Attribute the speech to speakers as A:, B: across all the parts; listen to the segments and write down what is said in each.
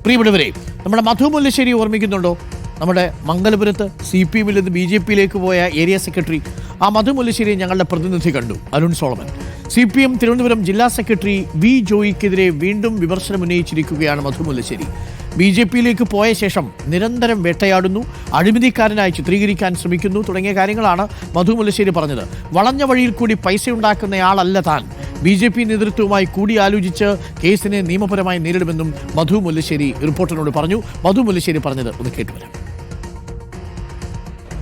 A: പ്രിയപ്പെട്ടവരെ, നമ്മുടെ മധു മുല്ലശ്ശേരി ഓർമ്മിക്കുന്നുണ്ടോ? നമ്മുടെ മംഗലപുരത്ത് CPM-ൽ നിന്ന് BJP-യിലേക്ക് പോയ ഏരിയ സെക്രട്ടറി. ആ മധു മുല്ലശ്ശേരി ഞങ്ങളുടെ പ്രതിനിധി കണ്ടു, അരുൺ സോളമൻ. CPM തിരുവനന്തപുരം ജില്ലാ സെക്രട്ടറി V. ജോയിക്കെതിരെ വീണ്ടും വിമർശനം ഉന്നയിച്ചിരിക്കുകയാണ് മധു മുല്ലശ്ശേരി. BJP-യിലേക്ക് പോയ ശേഷം നിരന്തരം വേട്ടയാടുന്നു, അഴിമതിക്കാരനായി ചിത്രീകരിക്കാൻ ശ്രമിക്കുന്നു തുടങ്ങിയ കാര്യങ്ങളാണ് മധു മുല്ലശ്ശേരി പറഞ്ഞത്. വളഞ്ഞ വഴിയിൽ കൂടി പൈസയുണ്ടാക്കുന്നയാളല്ല താൻ. BJP നേതൃത്വവുമായി കൂടിയാലോചിച്ച് കേസിനെ നിയമപരമായി നേരിടുമെന്നും മധു മുല്ലശ്ശേരി റിപ്പോർട്ടറിനോട് പറഞ്ഞു. മധു മുല്ലശ്ശേരി പറഞ്ഞത് ഒന്ന് കേട്ടുവരാം.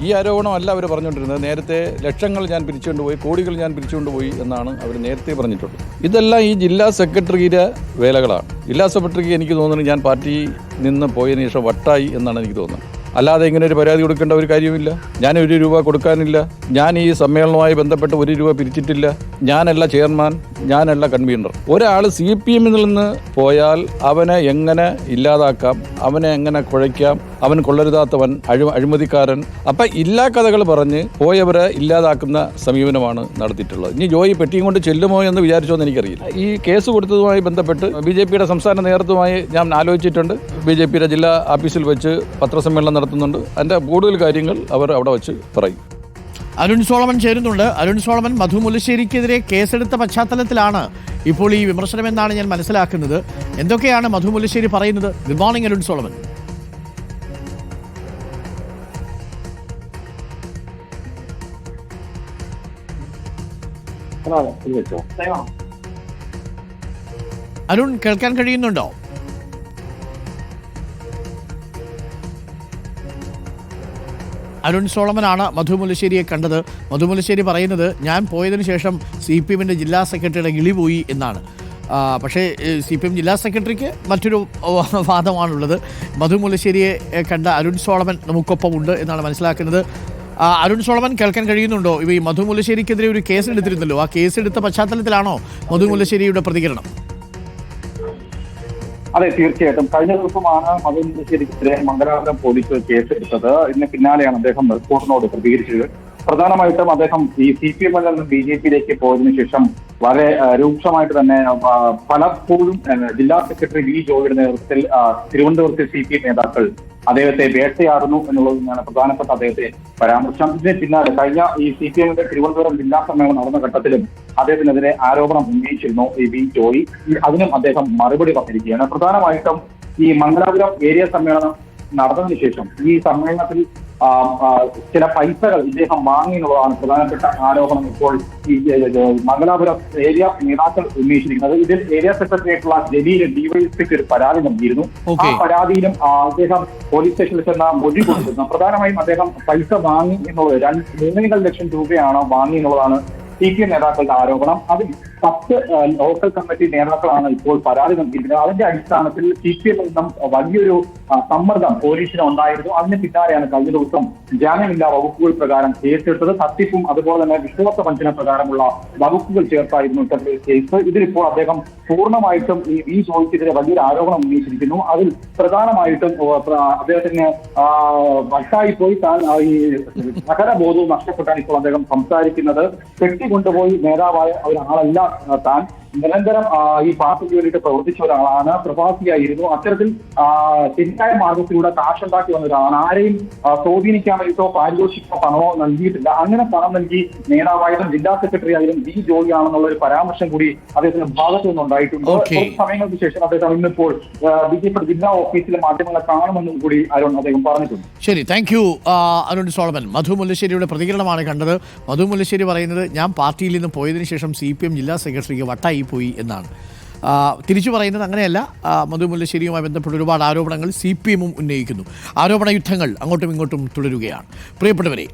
B: ഈ ആരോപണമല്ല അവർ പറഞ്ഞുകൊണ്ടിരുന്നത്. നേരത്തെ ലക്ഷങ്ങൾ ഞാൻ പിരിച്ചുകൊണ്ടുപോയി, കോടികൾ ഞാൻ പിരിച്ചുകൊണ്ടുപോയി എന്നാണ് അവർ നേരത്തെ പറഞ്ഞിട്ടുള്ളത്. ഇതെല്ലാം ഈ ജില്ലാ സെക്രട്ടറിയുടെ വേലകളാണ്. ജില്ലാ സെക്രട്ടറിക്ക് എനിക്ക് തോന്നുന്നത് ഞാൻ പാർട്ടിയിൽ നിന്ന് പോയതിനു ശേഷം വട്ടായി എന്നാണ് എനിക്ക് തോന്നുന്നത്. അല്ലാതെ ഇങ്ങനെ ഒരു പരാതി കൊടുക്കേണ്ട ഒരു കാര്യമില്ല. ഞാൻ ₹1 കൊടുക്കാനില്ല. ഞാൻ ഈ സമ്മേളനവുമായി ബന്ധപ്പെട്ട് ₹1 പിരിച്ചിട്ടില്ല. ഞാനല്ല ചെയർമാൻ, ഞാനല്ല കൺവീനർ. ഒരാൾ CPM-ൽ നിന്ന് പോയാൽ അവനെ എങ്ങനെ ഇല്ലാതാക്കാം, അവനെ എങ്ങനെ കുഴയ്ക്കാം, അവൻ കൊള്ളരുതാത്തവൻ, അഴിമതിക്കാരൻ, അപ്പം ഇല്ലാ കഥകൾ പറഞ്ഞ് പോയവരെ ഇല്ലാതാക്കുന്ന സമീപനമാണ് നടത്തിയിട്ടുള്ളത്. ഇനി ജോയി പെട്ടിയും കൊണ്ട് ചെല്ലുമോ എന്ന് വിചാരിച്ചോന്ന് എനിക്കറിയില്ല. ഈ കേസ് കൊടുത്തതുമായി ബന്ധപ്പെട്ട് BJP-യുടെ സംസ്ഥാന നേതൃത്വമായി ഞാൻ ആലോചിച്ചിട്ടുണ്ട്. BJP-യുടെ ജില്ലാ ഓഫീസിൽ വെച്ച് പത്രസമ്മേളനം നടത്തുന്നുണ്ട്. അതിൻ്റെ കൂടുതൽ കാര്യങ്ങൾ അവർ അവിടെ വെച്ച് പറയും.
A: അരുൺ സോളമൻ ചേരുന്നുണ്ട്. അരുൺ സോളമൻ, മധു മുല്ലശ്ശേരിക്കെതിരെ കേസെടുത്ത പശ്ചാത്തലത്തിലാണ് ഇപ്പോൾ ഈ വിമർശനമെന്നാണ് ഞാൻ മനസ്സിലാക്കുന്നത്. എന്തൊക്കെയാണ് മധു മുല്ലശ്ശേരി പറയുന്നത്? Good morning Arun Solomon. Arun, കേൾക്കാൻ കഴിയുന്നുണ്ടോ? അരുൺ സോളമനാണ് മധു മുല്ലശ്ശേരിയെ കണ്ടത്. മധു മുല്ലശ്ശേരി പറയുന്നത്, ഞാൻ പോയതിനു ശേഷം CPM-ന്റെ ജില്ലാ സെക്രട്ടറിയുടെ കിളി പോയി എന്നാണ്. പക്ഷേ CPM ജില്ലാ സെക്രട്ടറിക്ക് മറ്റൊരു വാദമാണുള്ളത്. മധു മുല്ലശ്ശേരിയെ കണ്ട അരുൺ സോളമൻ നമുക്കൊപ്പമുണ്ട് എന്നാണ് മനസ്സിലാക്കുന്നത്. അരുൺ സോളമൻ, കേൾക്കാൻ കഴിയുന്നുണ്ടോ? ഈ മധു മുല്ലശ്ശേരിക്കെതിരെ ഒരു കേസ് എടുത്തിരുന്നല്ലോ, ആ കേസെടുത്ത പശ്ചാത്തലത്തിലാണോ മധു മുല്ലശ്ശേരിയുടെ പ്രതികരണം?
C: അതെ, തീർച്ചയായിട്ടും. കഴിഞ്ഞ ദിവസമാണ് മധു മുല്ലശ്ശേരിക്കെതിരെ മംഗലാപുരം പോലീസ് കേസെടുത്തത്. ഇതിന് പിന്നാലെയാണ് അദ്ദേഹം റിപ്പോർട്ടിനോട് പ്രതികരിച്ചത്. പ്രധാനമായിട്ടും അദ്ദേഹം ഈ CPM-ൽ നിന്ന് BJP-യിലേക്ക് പോയതിനു ശേഷം വളരെ രൂക്ഷമായിട്ട് തന്നെ പലപ്പോഴും ജില്ലാ സെക്രട്ടറി V. ജോയിയുടെ നേതൃത്വത്തിൽ തിരുവനന്തപുരത്തെ CPM നേതാക്കൾ അദ്ദേഹത്തെ വേട്ടയാടുന്നു എന്നുള്ളതാണ് പ്രധാനപ്പെട്ട അദ്ദേഹത്തെ പരാമർശം. ഇതിന് പിന്നാലെ കഴിഞ്ഞ ഈ CPM-ന്റെ തിരുവനന്തപുരം ജില്ലാ സമ്മേളനം നടന്ന ഘട്ടത്തിലും അദ്ദേഹത്തിനെതിരെ ആരോപണം ഉന്നയിച്ചിരുന്നു ഈ V. ജോയി. അതിനും അദ്ദേഹം മറുപടി പറഞ്ഞിരിക്കുകയാണ്. പ്രധാനമായിട്ടും ഈ മംഗലാപുരം ഏരിയ സമ്മേളനം നടന്നതിന് ശേഷം ഈ സമ്മേളനത്തിൽ ചില പൈസകൾ ഇദ്ദേഹം വാങ്ങി എന്നുള്ളതാണ് പ്രധാനപ്പെട്ട ആരോപണം ഇപ്പോൾ ഈ മംഗലാപുരം ഏരിയ നേതാക്കൾ ഉന്നയിച്ചിരിക്കുന്നത്. ഇതിൽ ഏരിയ സെക്രട്ടറി ആയിട്ടുള്ള ജലീൽ DYSPക്ക് ഒരു പരാതി നൽകിയിരുന്നു. ആ പരാതിയിലും അദ്ദേഹം പോലീസ് സ്റ്റേഷനിൽ ചെന്ന മൊഴി കൊടുത്തിരുന്നു. പ്രധാനമായും അദ്ദേഹം പൈസ വാങ്ങി എന്നുള്ളത് 3 ലക്ഷം രൂപയാണ് വാങ്ങി എന്നുള്ളതാണ് CPM നേതാക്കളുടെ ആരോപണം. അതിൽ 10 ലോക്കൽ കമ്മിറ്റി നേതാക്കളാണ് ഇപ്പോൾ പരാതി നൽകിയിരിക്കുന്നത്. അതിന്റെ അടിസ്ഥാനത്തിൽ CPM-ൽ നിന്നും വലിയൊരു സമ്മർദ്ദം പോലീസിന് ഉണ്ടായിരുന്നു. അതിന് പിന്നാലെയാണ് കഴിഞ്ഞ ദിവസം ജാമ്യമില്ലാ വകുപ്പുകൾ പ്രകാരം കേസെടുത്തത്. തട്ടിപ്പും അതുപോലെ തന്നെ വിശ്വാസ വഞ്ചന പ്രകാരമുള്ള വകുപ്പുകൾ ചേർത്തായിരുന്നു ഇത്തരത്തിൽ കേസ്. ഇതിലിപ്പോൾ അദ്ദേഹം പൂർണ്ണമായിട്ടും ഈ V. ജോയിക്കെതിരെ വലിയൊരു ആരോപണം ഉന്നയിച്ചിരിക്കുന്നു. അതിൽ പ്രധാനമായിട്ടും അദ്ദേഹത്തിന് വട്ടായിപ്പോയി, താൻ ഈ സകലബോധവും നഷ്ടപ്പെട്ടാണ് ഇപ്പോൾ അദ്ദേഹം സംസാരിക്കുന്നത്. കൊണ്ടുപോയി നേതാവായ ഒരാളല്ല താൻ. നിരന്തരം ഈ പാർട്ടിക്ക് വേണ്ടിയിട്ട് പ്രവർത്തിച്ച ഒരാളാണ്, പ്രവാസിയായിരുന്നു. അത്തരത്തിൽ ശരിയായ മാർഗത്തിലൂടെ കാശുണ്ടാക്കി വന്ന ഒരാളാണ്. ആരെയും സ്വാധീനിക്കാൻ വേണ്ടിയിട്ടോ പാരിതോഷിക്കോ പണമോ നൽകിയിട്ടില്ല. അങ്ങനെ പണം നൽകി നേതാവായാലും ജില്ലാ സെക്രട്ടറി ആയാലും V. ജോയി ആണെന്നുള്ള ഒരു പരാമർശം കൂടി അദ്ദേഹത്തിന്റെ ഭാഗത്തു നിന്നുണ്ടായിട്ടുണ്ട്. കുറച്ച് സമയങ്ങൾക്ക് ശേഷം അദ്ദേഹം ഇന്നിപ്പോൾ BJP ജില്ലാ ഓഫീസിലെ മാധ്യമങ്ങളെ കാണുമെന്നും കൂടി അദ്ദേഹം പറഞ്ഞിട്ടുണ്ട്.
A: ശരി, താങ്ക് യു അരുൺ സോളമൻ. മധു മുല്ലശ്ശേരിയുടെ പ്രതികരണമാണ് കണ്ടത്. മധു മുല്ലശ്ശേരി പറയുന്നത്, ഞാൻ പാർട്ടിയിൽ നിന്ന് പോയതിനു ശേഷം CPM ജില്ലാ സെക്രട്ടറിക്ക് വട്ടായി പോയി എന്നാണ്. തിരിച്ചു പറയുന്നത് അങ്ങനെയല്ല. മധു മുല്ലശ്ശേരിയുമായി ബന്ധപ്പെട്ട ഒരുപാട് ആരോപണങ്ങൾ CPM-ഉം ഉന്നയിക്കുന്നു. ആരോപണ യുദ്ധങ്ങൾ അങ്ങോട്ടും ഇങ്ങോട്ടും തുടരുകയാണ്. പ്രിയപ്പെട്ടവരെ,